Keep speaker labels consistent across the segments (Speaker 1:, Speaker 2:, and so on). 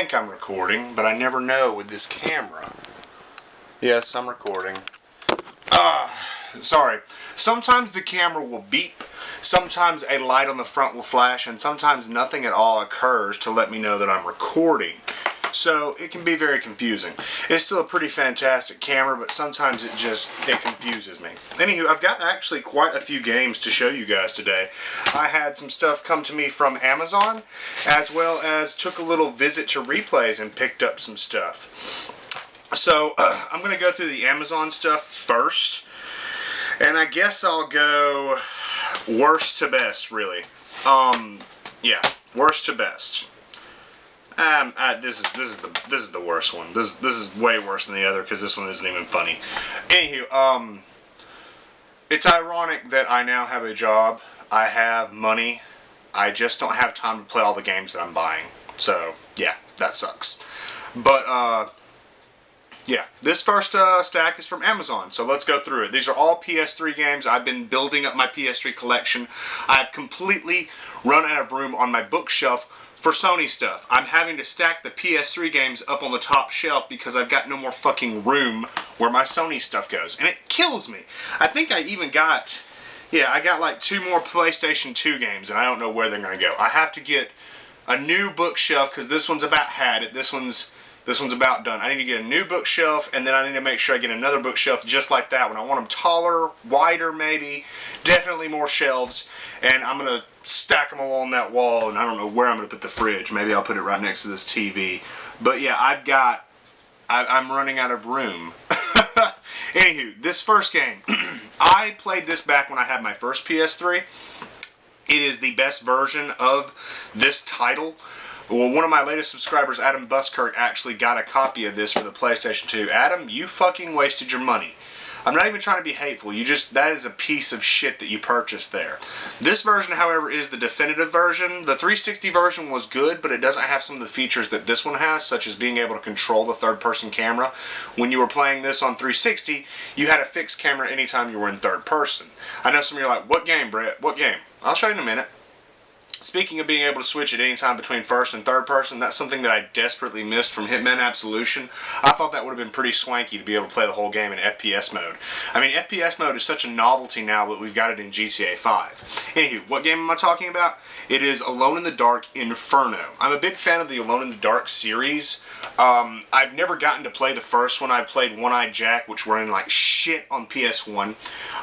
Speaker 1: think I'm recording, but I never know with this camera. Yes, I'm recording. Sorry. Sometimes the camera will beep, sometimes a light on the front will flash, and sometimes nothing at all occurs to let me know that I'm recording. So it can be very confusing. It's still a pretty fantastic camera, but sometimes it confuses me. Anywho, I've got actually quite a few games to show you guys today. I had some stuff come to me from Amazon, as well as took a little visit to Replays and picked up some stuff. So I'm going to go through the Amazon stuff first, and I guess I'll go worst to best, really. Yeah, worst to best. This is the worst one. This is way worse than the other because this one isn't even funny. Anywho, it's ironic that I now have a job. I have money. I just don't have time to play all the games that I'm buying. So yeah, that sucks. But yeah, this first stack is from Amazon, so let's go through it. These are all PS3 games. I've been building up my PS3 collection. I've completely run out of room on my bookshelf for Sony stuff. I'm having to stack the PS3 games up on the top shelf because I've got no more fucking room where my Sony stuff goes. And it kills me. I think I even got, I got like 2 more PlayStation 2 games, and I don't know where they're going to go. I have to get a new bookshelf because this one's about had it. This one's about done. I need to get a new bookshelf, and then I need to make sure I get another bookshelf just like that one. I want them taller, wider maybe, definitely more shelves, and I'm going to stack them along that wall, and I don't know where I'm going to put the fridge. Maybe I'll put it right next to this TV. But yeah, I'm running out of room. Anywho, this first game, I played this back when I had my first PS3. It is the best version of this title. Well, one of my latest subscribers, Adam Buskirk, actually got a copy of this for the PlayStation 2. Adam, you fucking wasted your money. I'm not even trying to be hateful. That is a piece of shit that you purchased there. This version, however, is the definitive version. The 360 version was good, but it doesn't have some of the features that this one has, such as being able to control the third-person camera. When you were playing this on 360, you had a fixed camera anytime you were in third person. I know some of you are like, what game, Brett? What game? I'll show you in a minute. Speaking of being able to switch at any time between first and third person, that's something that I desperately missed from Hitman Absolution. I thought that would have been pretty swanky to be able to play the whole game in FPS mode. I mean, FPS mode is such a novelty now that we've got it in GTA 5. Anywho, what game am I talking about? It is Alone in the Dark Inferno. I'm a big fan of the Alone in the Dark series. I've never gotten to play the first one. I played One-Eyed Jack, which ran like shit on PS1.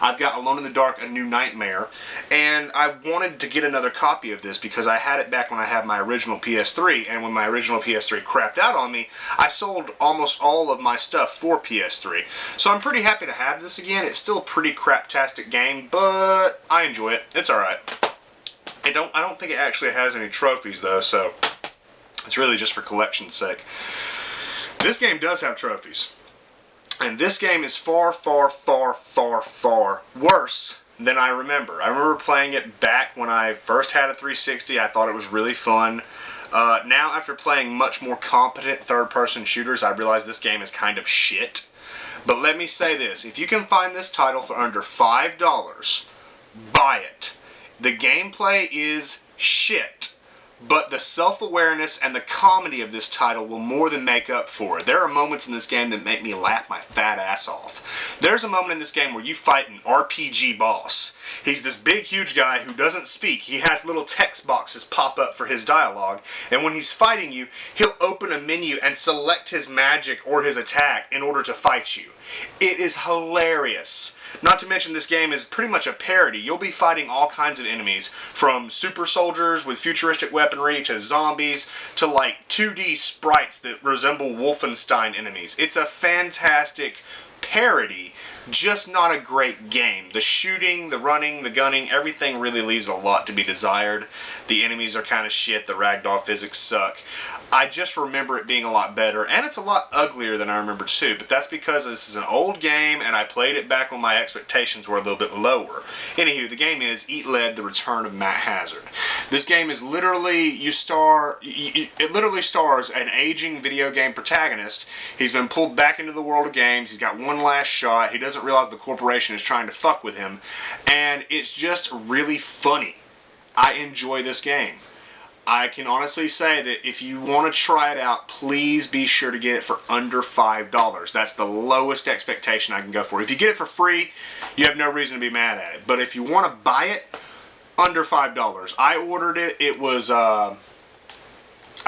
Speaker 1: I've got Alone in the Dark, A New Nightmare, and I wanted to get another copy of this because I had it back when I had my original PS3, and when my original PS3 crapped out on me, I sold almost all of my stuff for PS3. So I'm pretty happy to have this again. It's still a pretty craptastic game, but I enjoy it. It's alright. I don't think it actually has any trophies though, so it's really just for collection's sake. This game does have trophies. And this game is far, far, far, far, far worse than I remember. I remember playing it back when I first had a 360. I thought it was really fun. Now, after playing much more competent third-person shooters, I realize this game is kind of shit. But let me say this. If you can find this title for under $5, buy it. The gameplay is shit, but the self-awareness and the comedy of this title will more than make up for it. There are moments in this game that make me laugh my fat ass off. There's a moment in this game where you fight an RPG boss. He's this big, huge guy who doesn't speak. He has little text boxes pop up for his dialogue, and when he's fighting you, he'll open a menu and select his magic or his attack in order to fight you. It is hilarious. Not to mention this game is pretty much a parody. You'll be fighting all kinds of enemies, from super soldiers with futuristic weaponry to zombies to like 2D sprites that resemble Wolfenstein enemies. It's a fantastic parody, just not a great game. The shooting, the running, the gunning, everything really leaves a lot to be desired. The enemies are kind of shit. The ragdoll physics suck. I just remember it being a lot better, and it's a lot uglier than I remember too, but that's because this is an old game, and I played it back when my expectations were a little bit lower. Anywho, the game is Eat Lead, The Return of Matt Hazard. This game is literally, it literally stars an aging video game protagonist. He's been pulled back into the world of games, he's got one last shot, he doesn't realize the corporation is trying to fuck with him, and it's just really funny. I enjoy this game. I can honestly say that if you want to try it out, please be sure to get it for under $5. That's the lowest expectation I can go for. If you get it for free, you have no reason to be mad at it. But if you want to buy it, under $5. I ordered it. It was, I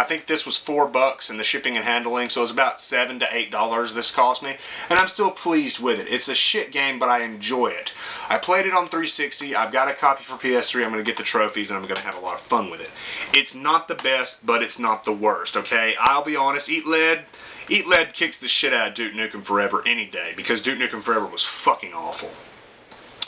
Speaker 1: think this was $4 in the shipping and handling, so it was about $7 to $8 this cost me, and I'm still pleased with it. It's a shit game, but I enjoy it. I played it on 360. I've got a copy for PS3. I'm going to get the trophies, and I'm going to have a lot of fun with it. It's not the best, but it's not the worst, okay? I'll be honest, Eat Lead kicks the shit out of Duke Nukem Forever any day, because Duke Nukem Forever was fucking awful.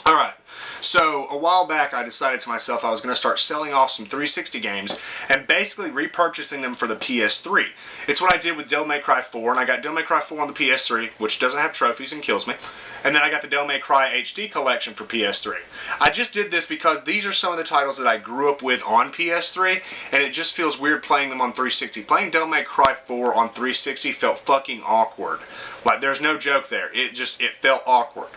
Speaker 1: Alright. So, a while back, I decided to myself I was going to start selling off some 360 games and basically repurchasing them for the PS3. It's what I did with Devil May Cry 4, and I got Devil May Cry 4 on the PS3, which doesn't have trophies and kills me. And then I got the Devil May Cry HD collection for PS3. I just did this because these are some of the titles that I grew up with on PS3, and it just feels weird playing them on 360. Playing Devil May Cry 4 on 360 felt fucking awkward. Like, there's no joke there. It felt awkward.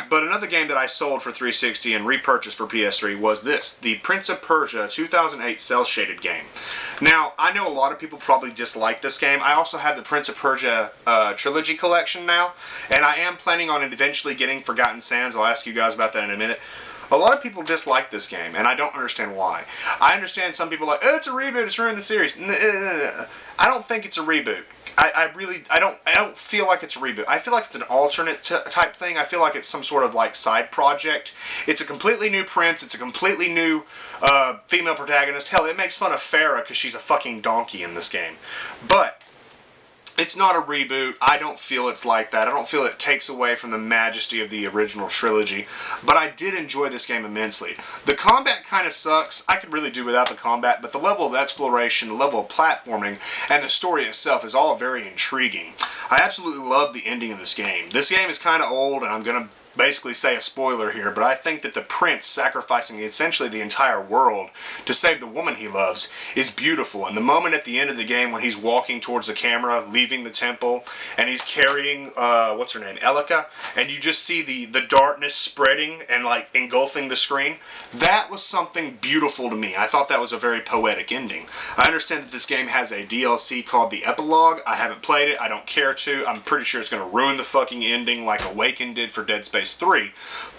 Speaker 1: But another game that I sold for 360 and repurchased for PS3 was this, the Prince of Persia 2008 cel-shaded game. Now, I know a lot of people probably dislike this game. I also have the Prince of Persia trilogy collection now, and I am planning on eventually getting Forgotten Sands. I'll ask you guys about that in a minute. A lot of people dislike this game, and I don't understand why. I understand some people are like, oh, it's a reboot, it's ruined the series. I don't think it's a reboot. I don't feel like it's a reboot. I feel like it's an alternate type thing. I feel like it's some sort of like side project. It's a completely new prince. It's a completely new female protagonist. Hell, it makes fun of Farah because she's a fucking donkey in this game. But it's not a reboot. I don't feel it's like that. I don't feel it takes away from the majesty of the original trilogy. But I did enjoy this game immensely. The combat kind of sucks. I could really do without the combat, but the level of exploration, the level of platforming, and the story itself is all very intriguing. I absolutely love the ending of this game. This game is kind of old, and I'm going to basically say a spoiler here, but I think that the prince sacrificing essentially the entire world to save the woman he loves is beautiful. And the moment at the end of the game when he's walking towards the camera, leaving the temple, and he's carrying, what's her name, Elika, and you just see the darkness spreading and like engulfing the screen, that was something beautiful to me. I thought that was a very poetic ending. I understand that this game has a DLC called the Epilogue. I haven't played it. I don't care to. I'm pretty sure it's going to ruin the fucking ending like Awakened did for Dead Space 3,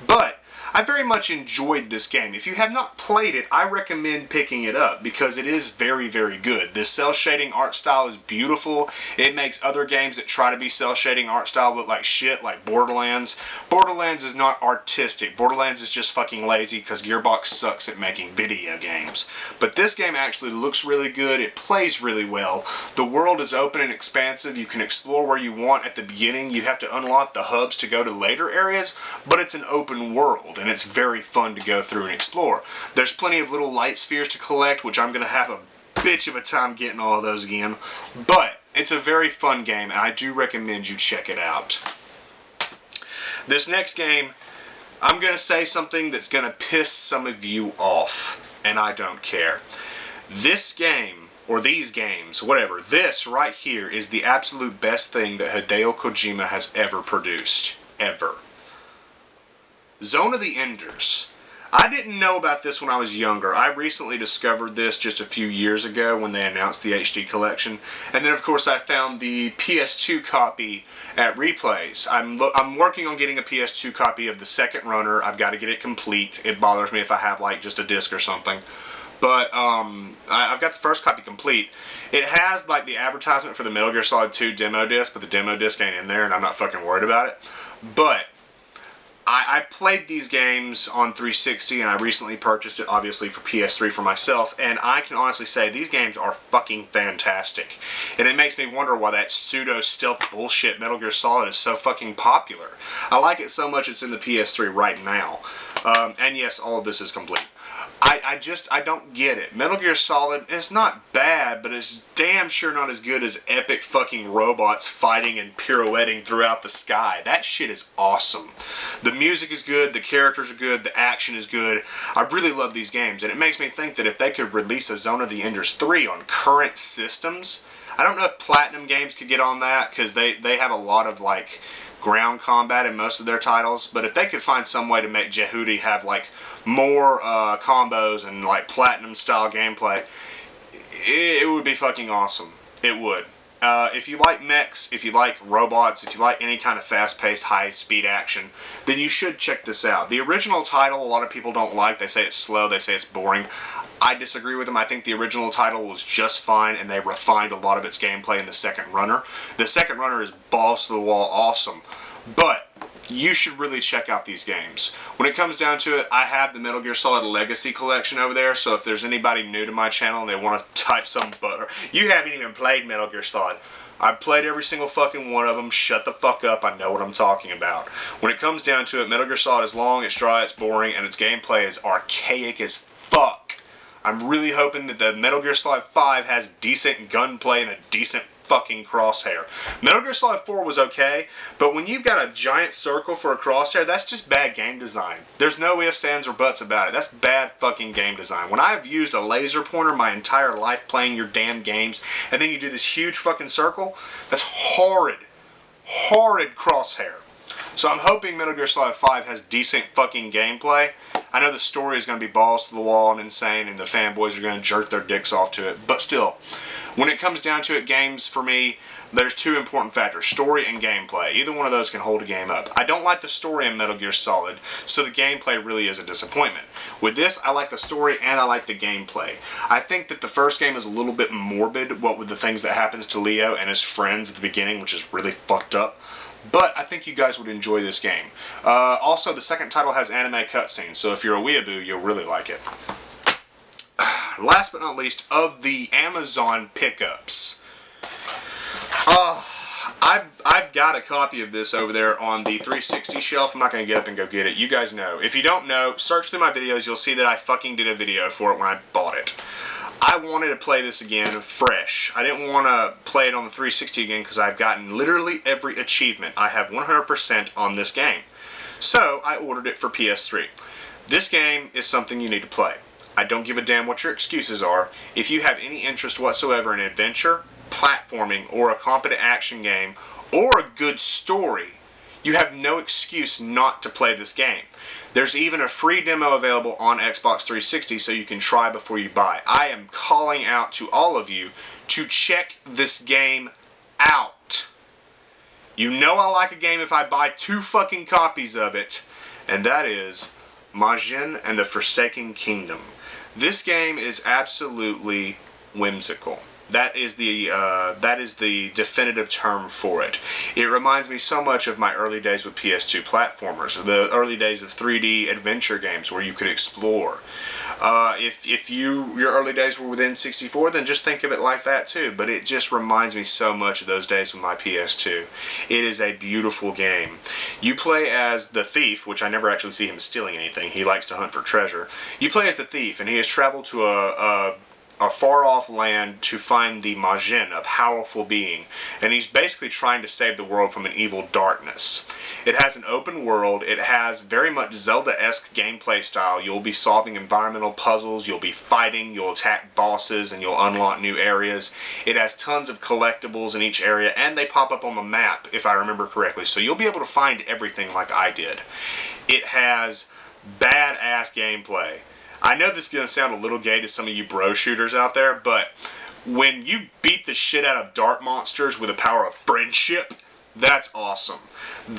Speaker 1: but I very much enjoyed this game. If you have not played it, I recommend picking it up because it is very, very good. This cel shading art style is beautiful. It makes other games that try to be cel shading art style look like shit, like Borderlands. Borderlands is not artistic. Borderlands is just fucking lazy because Gearbox sucks at making video games. But this game actually looks really good. It plays really well. The world is open and expansive. You can explore where you want at the beginning. You have to unlock the hubs to go to later areas, but it's an open world, and it's very fun to go through and explore. There's plenty of little light spheres to collect, which I'm going to have a bitch of a time getting all of those again, but it's a very fun game, and I do recommend you check it out. This next game, I'm going to say something that's going to piss some of you off, and I don't care. This game, or these games, whatever, this right here is the absolute best thing that Hideo Kojima has ever produced. Ever. Zone of the Enders. I didn't know about this when I was younger. I recently discovered this just a few years ago when they announced the HD collection. And then of course I found the PS2 copy at Replays. I'm working on getting a PS2 copy of the second runner. I've got to get it complete. It bothers me if I have like just a disc or something. But I've got the first copy complete. It has like the advertisement for the Metal Gear Solid 2 demo disc, but the demo disc ain't in there and I'm not fucking worried about it. But I played these games on 360 and I recently purchased it obviously for PS3 for myself, and I can honestly say these games are fucking fantastic. And it makes me wonder why that pseudo stealth bullshit Metal Gear Solid is so fucking popular. I like it so much it's in the PS3 right now. And yes, all of this is complete. I don't get it. Metal Gear Solid is not bad, but it's damn sure not as good as epic fucking robots fighting and pirouetting throughout the sky. That shit is awesome. The music is good, the characters are good, the action is good. I really love these games, and it makes me think that if they could release a Zone of the Enders 3 on current systems, I don't know if Platinum Games could get on that, because they have a lot of like ground combat in most of their titles, but if they could find some way to make Jehudi have like more combos and like Platinum style gameplay, it would be fucking awesome. It would. If you like mechs, if you like robots, if you like any kind of fast-paced, high-speed action, then you should check this out. The original title, a lot of people don't like. They say it's slow. They say it's boring. I disagree with them. I think the original title was just fine, and they refined a lot of its gameplay in the second runner. The second runner is balls to the wall awesome, but you should really check out these games. When it comes down to it, I have the Metal Gear Solid Legacy Collection over there, so if there's anybody new to my channel and they want to type some butter, you haven't even played Metal Gear Solid. I've played every single fucking one of them. Shut the fuck up. I know what I'm talking about. When it comes down to it, Metal Gear Solid is long, it's dry, it's boring, and its gameplay is archaic as fuck. I'm really hoping that the Metal Gear Solid 5 has decent gunplay and a decent fucking crosshair. Metal Gear Solid 4 was okay, but when you've got a giant circle for a crosshair, that's just bad game design. There's no ifs, ands, or buts about it. That's bad fucking game design. When I've used a laser pointer my entire life playing your damn games, and then you do this huge fucking circle, that's horrid. Horrid crosshair. So I'm hoping Metal Gear Solid 5 has decent fucking gameplay. I know the story is going to be balls to the wall and insane, and the fanboys are going to jerk their dicks off to it, but still, when it comes down to it, games, for me, there's two important factors, story and gameplay. Either one of those can hold a game up. I don't like the story in Metal Gear Solid, so the gameplay really is a disappointment. With this, I like the story and I like the gameplay. I think that the first game is a little bit morbid, what with the things that happens to Leo and his friends at the beginning, which is really fucked up. But I think you guys would enjoy this game. Also, the second title has anime cutscenes, so if you're a weeaboo, you'll really like it. Last but not least, of the Amazon pickups. I've got a copy of this over there on the 360 shelf. I'm not going to get up and go get it. You guys know. If you don't know, search through my videos. You'll see that I fucking did a video for it when I bought it. I wanted to play this again fresh. I didn't want to play it on the 360 again because I've gotten literally every achievement. I have 100% on this game. So I ordered it for PS3. This game is something you need to play. I don't give a damn what your excuses are. If you have any interest whatsoever in adventure, platforming, or a competent action game, or a good story, you have no excuse not to play this game. There's even a free demo available on Xbox 360 so you can try before you buy. I am calling out to all of you to check this game out. You know I like a game if I buy 2 fucking copies of it, and that is Majin and the Forsaken Kingdom. This game is absolutely whimsical. That is the definitive term for it. It reminds me so much of my early days with PS2 platformers, the early days of 3D adventure games where you could explore. If your early days were within 64, then just think of it like that too. But it just reminds me so much of those days with my PS2. It is a beautiful game. You play as the thief, which I never actually see him stealing anything. He likes to hunt for treasure. You play as the thief, and he has traveled to a far-off land to find the Majin, a powerful being, and he's basically trying to save the world from an evil darkness. It has an open world. It has very much Zelda-esque gameplay style. You'll be solving environmental puzzles, you'll be fighting, you'll attack bosses, and you'll unlock new areas. It has tons of collectibles in each area, and they pop up on the map, if I remember correctly, so you'll be able to find everything like I did. It has badass gameplay. I know this is going to sound a little gay to some of you bro shooters out there, but when you beat the shit out of dark monsters with the power of friendship, that's awesome.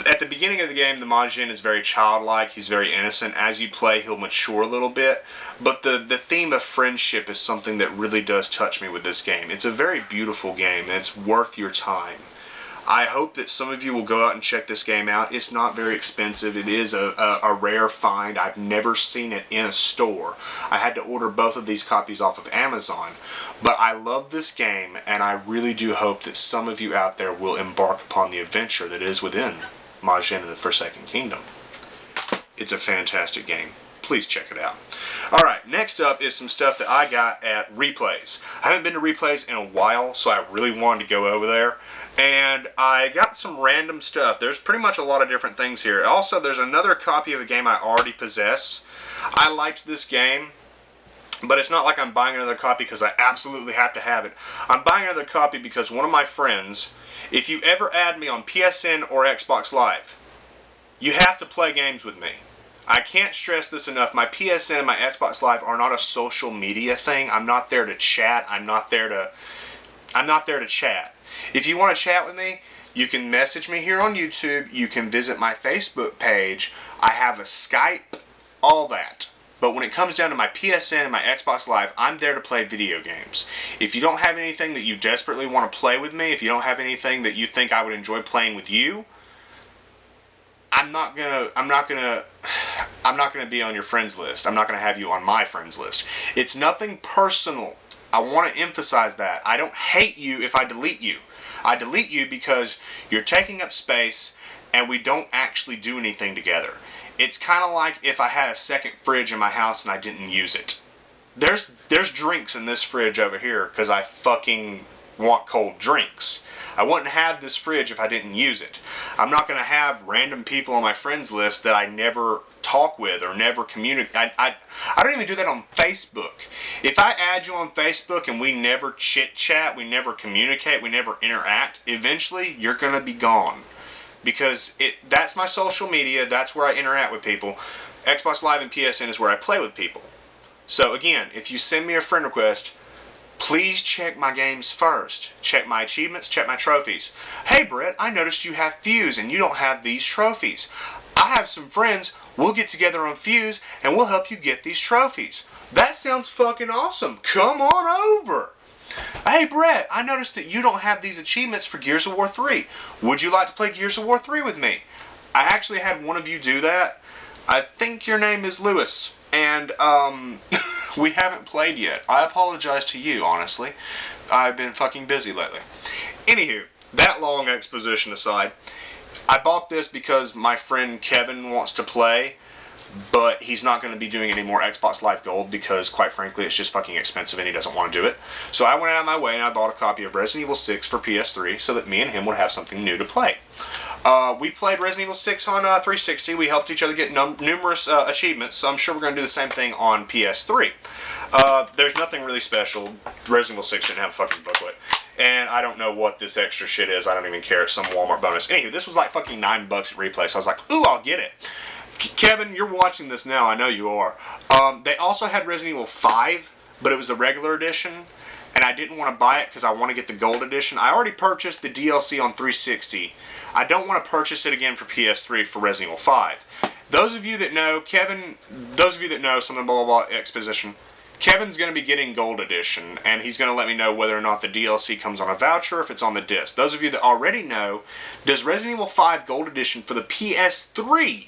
Speaker 1: At the beginning of the game, the Majin is very childlike, he's very innocent. As you play, he'll mature a little bit, but the theme of friendship is something that really does touch me with this game. It's a very beautiful game, and it's worth your time. I hope that some of you will go out and check this game out. It's not very expensive. It is a rare find. I've never seen it in a store. I had to order both of these copies off of Amazon. But I love this game, and I really do hope that some of you out there will embark upon the adventure that is within Majin and the Forsaken Kingdom. It's a fantastic game. Please check it out. Alright, next up is some stuff that I got at Replays. I haven't been to Replays in a while, so I really wanted to go over there. And I got some random stuff. There's pretty much a lot of different things here. Also, there's another copy of a game I already possess. I liked this game, but it's not like I'm buying another copy because I absolutely have to have it. I'm buying another copy because one of my friends, if you ever add me on PSN or Xbox Live, you have to play games with me. I can't stress this enough. My PSN and my Xbox Live are not a social media thing. I'm not there to chat. I'm not there to chat. If you want to chat with me, you can message me here on YouTube. You can visit my Facebook page. I have a Skype, all that. But when it comes down to my PSN and my Xbox Live, I'm there to play video games. If you don't have anything that you desperately want to play with me, if you don't have anything that you think I would enjoy playing with you, I'm not gonna be on your friends list. I'm not gonna have you on my friends list. It's nothing personal. I want to emphasize that. I don't hate you if I delete you. I delete you because you're taking up space and we don't actually do anything together. It's kind of like if I had a second fridge in my house and I didn't use it. There's drinks in this fridge over here because I fucking want cold drinks. I wouldn't have this fridge if I didn't use it. I'm not going to have random people on my friends list that I never talk with or never communicate. I don't even do that on Facebook. If I add you on Facebook and we never chit chat, we never communicate, we never interact, eventually you're going to be gone. Because that's my social media, that's where I interact with people. Xbox Live and PSN is where I play with people. So again, if you send me a friend request, please check my games first. Check my achievements, check my trophies. Hey Brett, I noticed you have Fuse and you don't have these trophies. I have some friends, we'll get together on Fuse and we'll help you get these trophies. That sounds fucking awesome. Come on over. Hey Brett, I noticed that you don't have these achievements for Gears of War 3. Would you like to play Gears of War 3 with me? I actually had one of you do that. I think your name is Lewis. And, we haven't played yet. I apologize to you, honestly. I've been fucking busy lately. Anywho, that long exposition aside, I bought this because my friend Kevin wants to play, but he's not going to be doing any more Xbox Live Gold because, quite frankly, it's just fucking expensive and he doesn't want to do it. So I went out of my way and I bought a copy of Resident Evil 6 for PS3 so that me and him would have something new to play. We played Resident Evil 6 on 360. We helped each other get numerous achievements, so I'm sure we're going to do the same thing on PS3. There's nothing really special. Resident Evil 6 didn't have a fucking booklet. And I don't know what this extra shit is. I don't even care. It's some Walmart bonus. Anywho, this was like fucking $9 at Replay, so I was like, ooh, I'll get it. Kevin, you're watching this now. I know you are. They also had Resident Evil 5, but it was the regular edition. And I didn't want to buy it because I want to get the gold edition. I already purchased the DLC on 360. I don't want to purchase it again for PS3 for Resident Evil 5. Those of you that know, something blah blah blah exposition, Kevin's going to be getting gold edition, and he's going to let me know whether or not the DLC comes on a voucher or if it's on the disc. Those of you that already know, does Resident Evil 5 gold edition for the PS3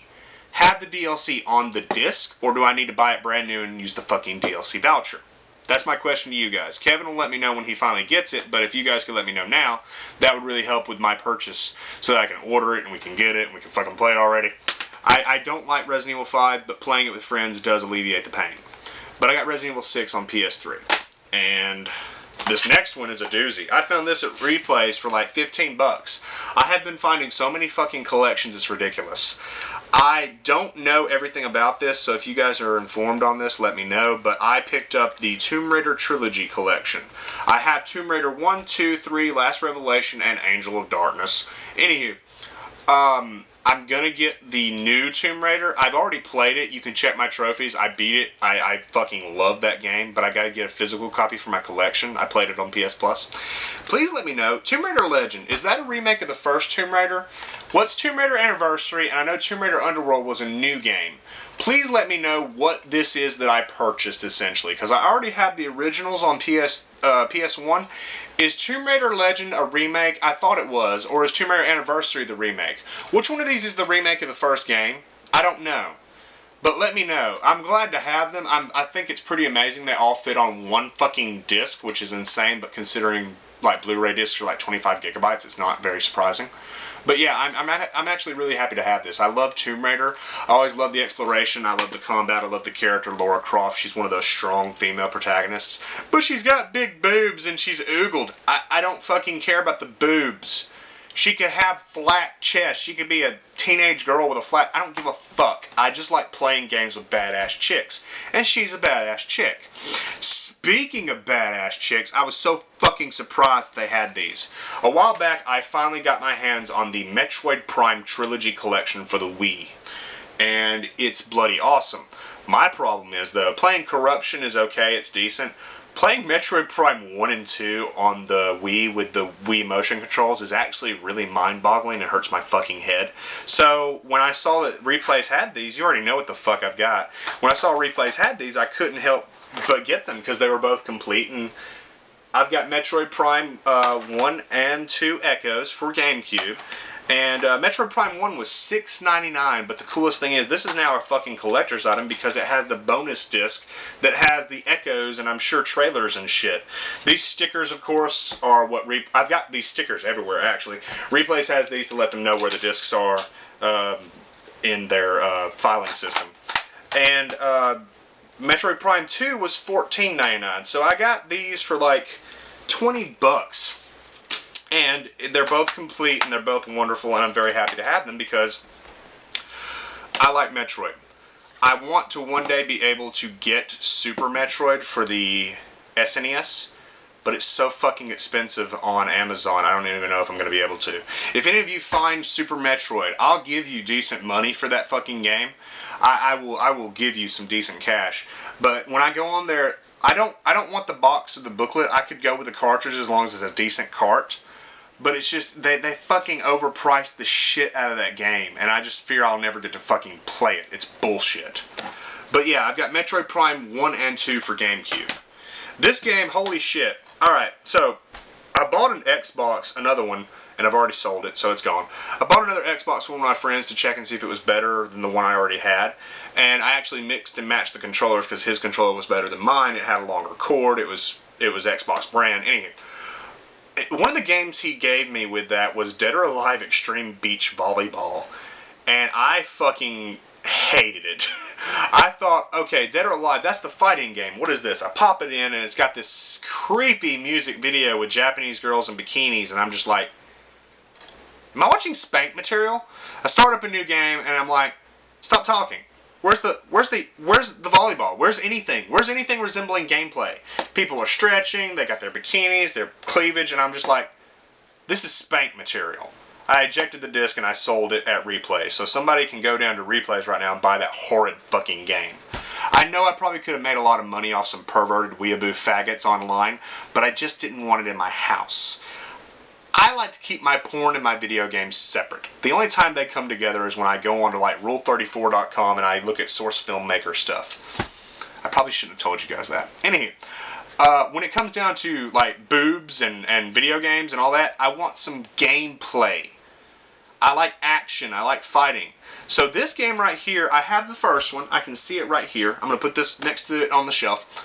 Speaker 1: have the DLC on the disc, or do I need to buy it brand new and use the fucking DLC voucher? That's my question to you guys. Kevin will let me know when he finally gets it, but if you guys could let me know now, that would really help with my purchase so that I can order it and we can get it and we can fucking play it already. I don't like Resident Evil 5, but playing it with friends does alleviate the pain. But I got Resident Evil 6 on PS3. And this next one is a doozy. I found this at Replays for like 15 bucks. I have been finding so many fucking collections, it's ridiculous. I don't know everything about this, so if you guys are informed on this, let me know. But I picked up the Tomb Raider Trilogy Collection. I have Tomb Raider 1, 2, 3, Last Revelation, and Angel of Darkness. Anywho, I'm going to get the new Tomb Raider. I've already played it. You can check my trophies. I beat it. I fucking love that game, but I got to get a physical copy for my collection. I played it on PS Plus. Please let me know. Tomb Raider Legend, is that a remake of the first Tomb Raider? What's Tomb Raider Anniversary? And I know Tomb Raider Underworld was a new game. Please let me know what this is that I purchased, essentially, because I already have the originals on PS1. Is Tomb Raider Legend a remake? I thought it was. Or is Tomb Raider Anniversary the remake? Which one of these is the remake of the first game? I don't know. But let me know. I'm glad to have them. I think it's pretty amazing they all fit on one fucking disc, which is insane, but considering like Blu-ray discs are like 25 gigabytes, it's not very surprising. But yeah, I'm actually really happy to have this. I love Tomb Raider. I always love the exploration. I love the combat. I love the character Lara Croft. She's one of those strong female protagonists. But she's got big boobs and she's oogled. I don't fucking care about the boobs. She could have flat chest. She could be a teenage girl with a flat... I don't give a fuck. I just like playing games with badass chicks. And she's a badass chick. Speaking of badass chicks, I was so fucking surprised they had these. A while back, I finally got my hands on the Metroid Prime Trilogy Collection for the Wii. and it's bloody awesome. My problem is, though, playing Corruption is okay, it's decent. Playing Metroid Prime 1 and 2 on the Wii with the Wii motion controls is actually really mind-boggling. It hurts my fucking head. So when I saw that Replays had these, you already know what the fuck I've got. When I saw Replays had these, I couldn't help but get them because they were both complete. And I've got Metroid Prime 1 and 2 Echoes for GameCube. And Metroid Prime 1 was $6.99, but the coolest thing is this is now a fucking collector's item because it has the bonus disc that has the echoes and I'm sure trailers and shit. These stickers, of course, are what I've got these stickers everywhere, actually. Replays has these to let them know where the discs are in their filing system. And Metroid Prime 2 was $14.99, so I got these for like 20 bucks. And they're both complete and they're both wonderful, and I'm very happy to have them because I like Metroid. I want to one day be able to get Super Metroid for the SNES, but it's so fucking expensive on Amazon, I don't even know if I'm going to be able to. If any of you find Super Metroid, I'll give you decent money for that fucking game. I will give you some decent cash. But when I go on there, I don't want the box or the booklet. I could go with the cartridge as long as it's a decent cart. But it's just, they fucking overpriced the shit out of that game. And I just fear I'll never get to fucking play it. It's bullshit. But yeah, I've got Metroid Prime 1 and 2 for GameCube. This game, holy shit. Alright, so I bought an Xbox, another one, and I've already sold it, so it's gone. I bought another Xbox for one of my friends to check and see if it was better than the one I already had. And I actually mixed and matched the controllers because his controller was better than mine. It had a longer cord. It was Xbox brand. Anyway. One of the games he gave me with that was Dead or Alive Extreme Beach Volleyball, and I fucking hated it. I thought, okay, Dead or Alive, that's the fighting game. What is this? I pop it in, and it's got this creepy music video with Japanese girls in bikinis, and I'm just like, am I watching spank material? I start up a new game, and I'm like, stop talking. Where's the volleyball? Where's anything? Where's anything resembling gameplay? People are stretching, they got their bikinis, their cleavage, and I'm just like, this is spank material. I ejected the disc and I sold it at Replay. So somebody can go down to Replays right now and buy that horrid fucking game. I know I probably could have made a lot of money off some perverted weeaboo faggots online, but I just didn't want it in my house. I like to keep my porn and my video games separate. The only time they come together is when I go on to like Rule34.com and I look at source filmmaker stuff. I probably shouldn't have told you guys that. Anywho, when it comes down to like boobs and video games and all that, I want some gameplay. I like action. I like fighting. So this game right here, I have the first one. I can see it right here. I'm going to put this next to it on the shelf.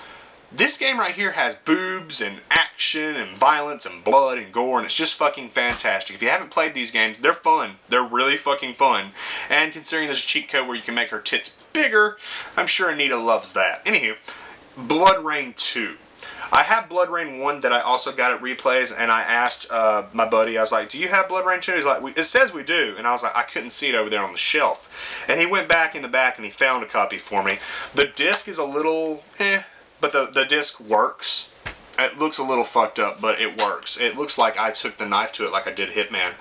Speaker 1: This game right here has boobs and action and violence and blood and gore, and it's just fucking fantastic. If you haven't played these games, they're fun. They're really fucking fun. And considering there's a cheat code where you can make her tits bigger, I'm sure Anita loves that. Anywho, Blood Rain 2. I have Blood Rain 1 that I also got at Replays, and I asked my buddy, I was like, do you have Blood Rain 2? He's like, it says we do. And I was like, I couldn't see it over there on the shelf. And he went back in the back and he found a copy for me. The disc is a little but the disc works. It looks a little fucked up, but it works. It looks like I took the knife to it like I did Hitman.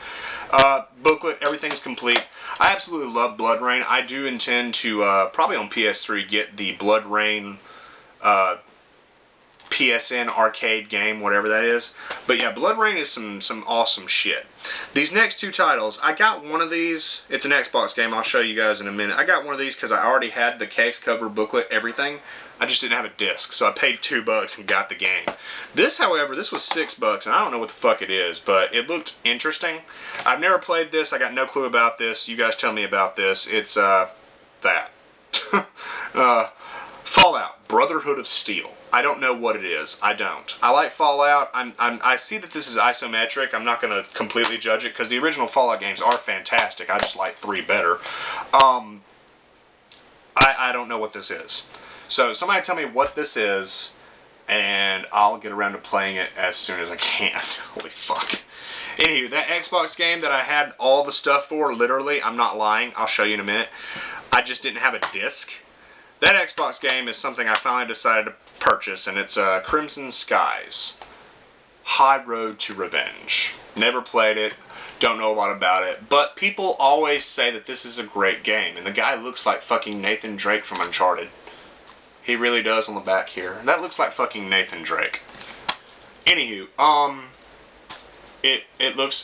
Speaker 1: Booklet, everything's complete. I absolutely love Blood Rain. I do intend to, probably on PS3, get the Blood Rain PSN arcade game, whatever that is. But yeah, Blood Rain is some awesome shit. These next two titles, I got one of these. It's an Xbox game. I'll show you guys in a minute. I got one of these because I already had the case cover, booklet, everything. I just didn't have a disc, so I paid $2 and got the game. This, however, this was $6, and I don't know what the fuck it is, but it looked interesting. I've never played this. I got no clue about this. You guys tell me about this. It's that. Fallout, Brotherhood of Steel. I don't know what it is. I don't. I like Fallout. I see that this is isometric. I'm not going to completely judge it because the original Fallout games are fantastic. I just like 3 better. I don't know what this is. So somebody tell me what this is, and I'll get around to playing it as soon as I can. Holy fuck. Anywho, that Xbox game that I had all the stuff for, literally, I'm not lying. I'll show you in a minute. I just didn't have a disc. That Xbox game is something I finally decided to purchase, and it's Crimson Skies. High Road to Revenge. Never played it. Don't know a lot about it. But people always say that this is a great game. And the guy looks like fucking Nathan Drake from Uncharted. He really does on the back here. That looks like fucking Nathan Drake. Anywho, it looks